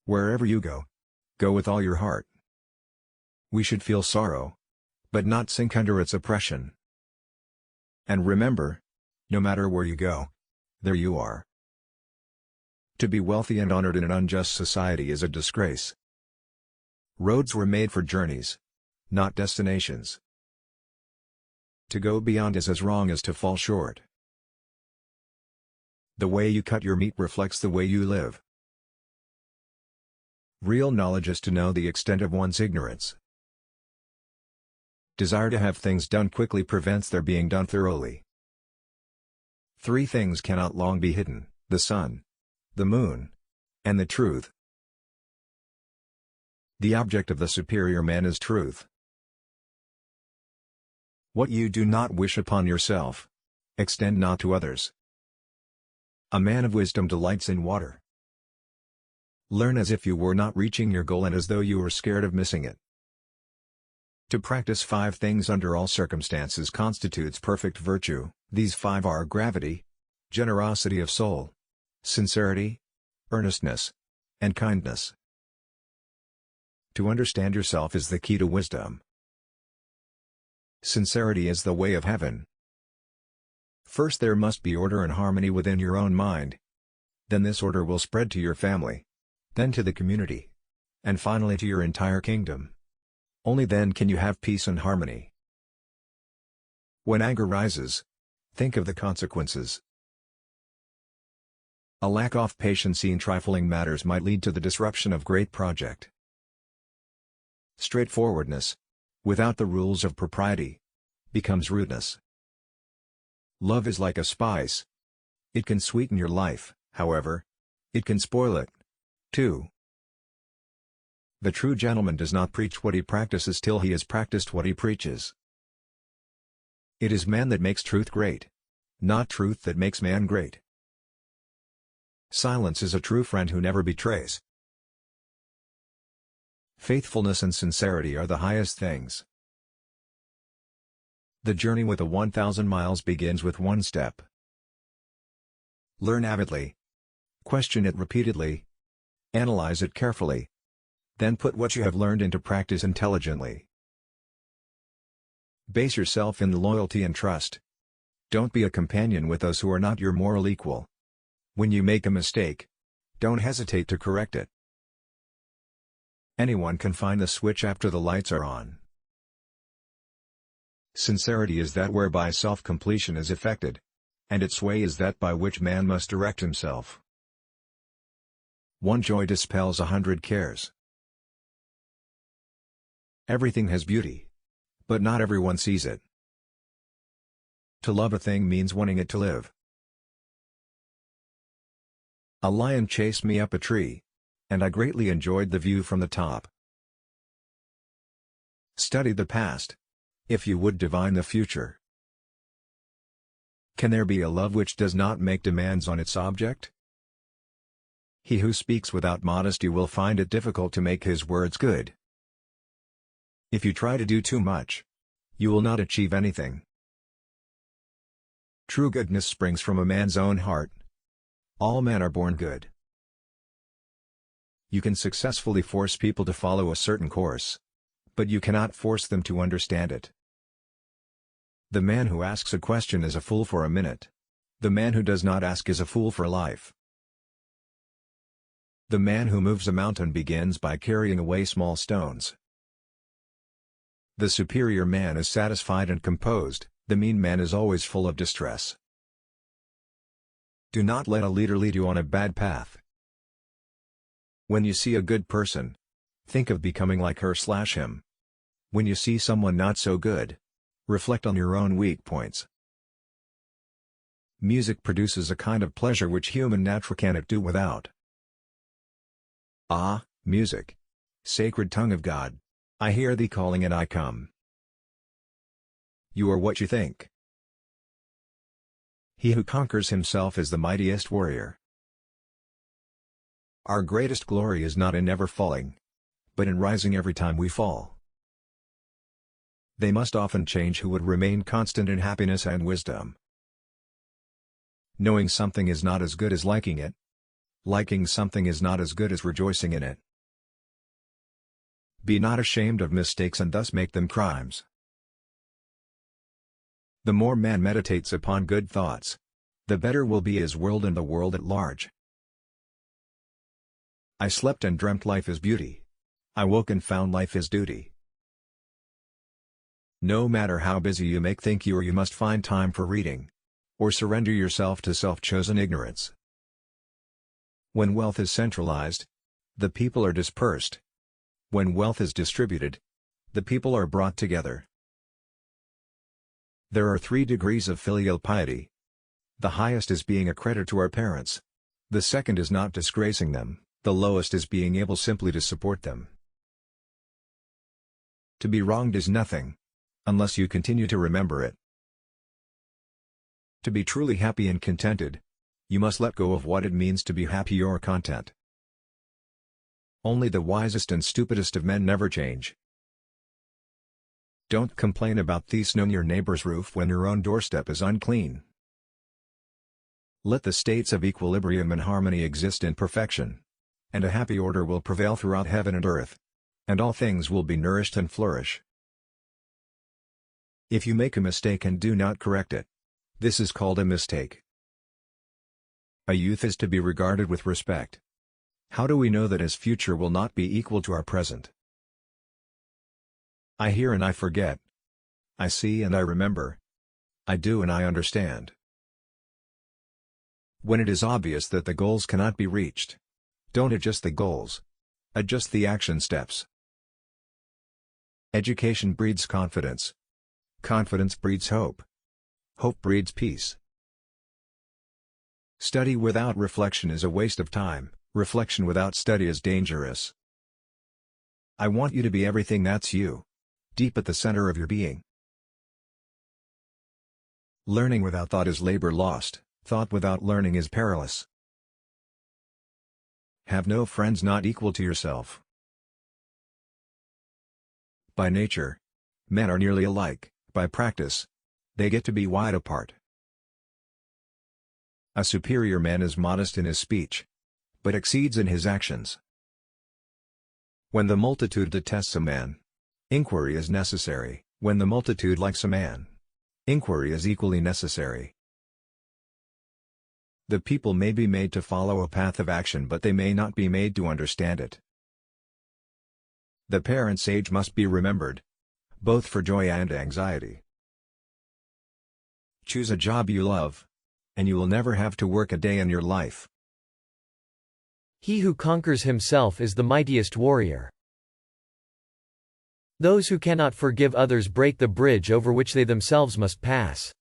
Wherever you go, go with all your heart. We should feel sorrow, but not sink under its oppression. And remember, no matter where you go, there you are. To be wealthy and honored in an unjust society is a disgrace. Roads were made for journeys, not destinations. To go beyond is as wrong as to fall short. The way you cut your meat reflects the way you live. Real knowledge is to know the extent of one's ignorance. Desire to have things done quickly prevents their being done thoroughly. 3 things cannot long be hidden: the sun, the moon, and the truth. The object of the superior man is truth. What you do not wish upon yourself, extend not to others. A man of wisdom delights in water. Learn as if you were not reaching your goal and as though you were scared of missing it. To practice 5 things under all circumstances constitutes perfect virtue. These 5 are gravity, generosity of soul, sincerity, earnestness, and kindness. To understand yourself is the key to wisdom. Sincerity is the way of heaven. First there must be order and harmony within your own mind. Then this order will spread to your family, then to the community, and finally to your entire kingdom. Only then can you have peace and harmony. When anger rises, think of the consequences. A lack of patience in trifling matters might lead to the disruption of great project. Straightforwardness, without the rules of propriety, becomes rudeness. Love is like a spice. It can sweeten your life, however, it can spoil it, too. The true gentleman does not preach what he practices till he has practiced what he preaches. It is man that makes truth great, not truth that makes man great. Silence is a true friend who never betrays. Faithfulness and sincerity are the highest things. The journey with 1,000 miles begins with 1 step. Learn avidly. Question it repeatedly. Analyze it carefully. Then put what you have learned into practice intelligently. Base yourself in loyalty and trust. Don't be a companion with those who are not your moral equal. When you make a mistake, don't hesitate to correct it. Anyone can find the switch after the lights are on. Sincerity is that whereby self-completion is effected, and its way is that by which man must direct himself. 1 joy dispels 100 cares. Everything has beauty, but not everyone sees it. To love a thing means wanting it to live. A lion chased me up a tree, and I greatly enjoyed the view from the top. Study the past, if you would divine the future. Can there be a love which does not make demands on its object? He who speaks without modesty will find it difficult to make his words good. If you try to do too much, you will not achieve anything. True goodness springs from a man's own heart. All men are born good. You can successfully force people to follow a certain course, but you cannot force them to understand it. The man who asks a question is a fool for a minute. The man who does not ask is a fool for life. The man who moves a mountain begins by carrying away small stones. The superior man is satisfied and composed, the mean man is always full of distress. Do not let a leader lead you on a bad path. When you see a good person, think of becoming like her/him. When you see someone not so good, reflect on your own weak points. Music produces a kind of pleasure which human nature cannot do without. Ah, music! Sacred tongue of God! I hear thee calling and I come. You are what you think. He who conquers himself is the mightiest warrior. Our greatest glory is not in never falling, but in rising every time we fall. They must often change who would remain constant in happiness and wisdom. Knowing something is not as good as liking it. Liking something is not as good as rejoicing in it. Be not ashamed of mistakes and thus make them crimes. The more man meditates upon good thoughts, the better will be his world and the world at large. I slept and dreamt life is beauty. I woke and found life is duty. No matter how busy you may think you are, you must find time for reading, or surrender yourself to self-chosen ignorance. When wealth is centralized, the people are dispersed. When wealth is distributed, the people are brought together. There are 3 degrees of filial piety. The highest is being a credit to our parents. The second is not disgracing them. The lowest is being able simply to support them. To be wronged is nothing, unless you continue to remember it. To be truly happy and contented, you must let go of what it means to be happy or content. Only the wisest and stupidest of men never change. Don't complain about the snow on your neighbor's roof when your own doorstep is unclean. Let the states of equilibrium and harmony exist in perfection, and a happy order will prevail throughout heaven and earth, and all things will be nourished and flourish. If you make a mistake and do not correct it, this is called a mistake. A youth is to be regarded with respect. How do we know that his future will not be equal to our present? I hear and I forget. I see and I remember. I do and I understand. When it is obvious that the goals cannot be reached, don't adjust the goals. Adjust the action steps. Education breeds confidence. Confidence breeds hope. Hope breeds peace. Study without reflection is a waste of time. Reflection without study is dangerous. I want you to be everything that's you, deep at the center of your being. Learning without thought is labor lost. Thought without learning is perilous. Have no friends not equal to yourself. By nature, men are nearly alike. By practice, they get to be wide apart. A superior man is modest in his speech, but exceeds in his actions. When the multitude detests a man, inquiry is necessary. When the multitude likes a man, inquiry is equally necessary. The people may be made to follow a path of action, but they may not be made to understand it. The parent's age must be remembered, both for joy and anxiety. Choose a job you love, and you will never have to work a day in your life. He who conquers himself is the mightiest warrior. Those who cannot forgive others break the bridge over which they themselves must pass.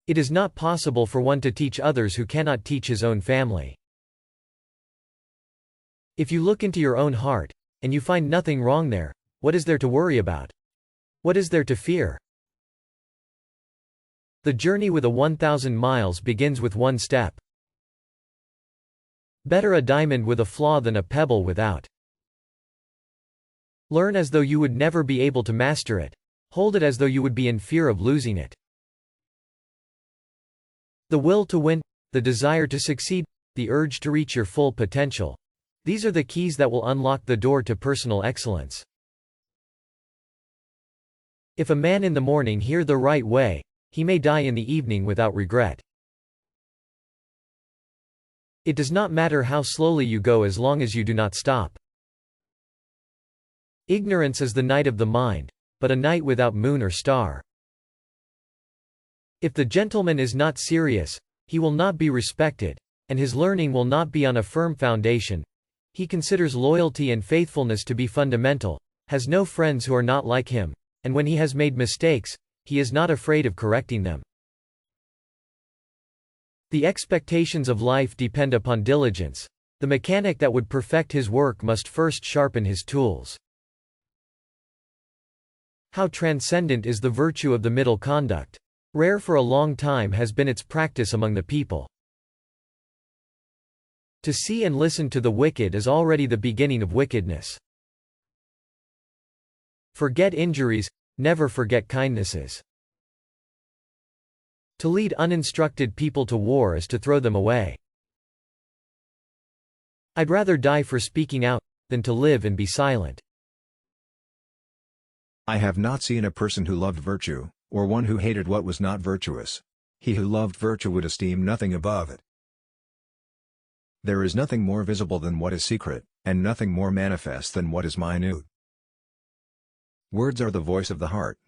It is not possible for one to teach others who cannot teach his own family. If you look into your own heart, and you find nothing wrong there, what is there to worry about? What is there to fear? The journey with a 1,000 miles begins with one step. Better a diamond with a flaw than a pebble without. Learn as though you would never be able to master it. Hold it as though you would be in fear of losing it. The will to win, the desire to succeed, the urge to reach your full potential. These are the keys that will unlock the door to personal excellence. If a man in the morning hear the right way, he may die in the evening without regret. It does not matter how slowly you go as long as you do not stop. Ignorance is the night of the mind, but a night without moon or star. If the gentleman is not serious, he will not be respected, and his learning will not be on a firm foundation. He considers loyalty and faithfulness to be fundamental, has no friends who are not like him, and when he has made mistakes, he is not afraid of correcting them. The expectations of life depend upon diligence. The mechanic that would perfect his work must first sharpen his tools. How transcendent is the virtue of the middle conduct! Rare for a long time has been its practice among the people. To see and listen to the wicked is already the beginning of wickedness. Forget injuries, never forget kindnesses. To lead uninstructed people to war is to throw them away. I'd rather die for speaking out, than to live and be silent. I have not seen a person who loved virtue, or one who hated what was not virtuous. He who loved virtue would esteem nothing above it. There is nothing more visible than what is secret, and nothing more manifest than what is minute. Words are the voice of the heart.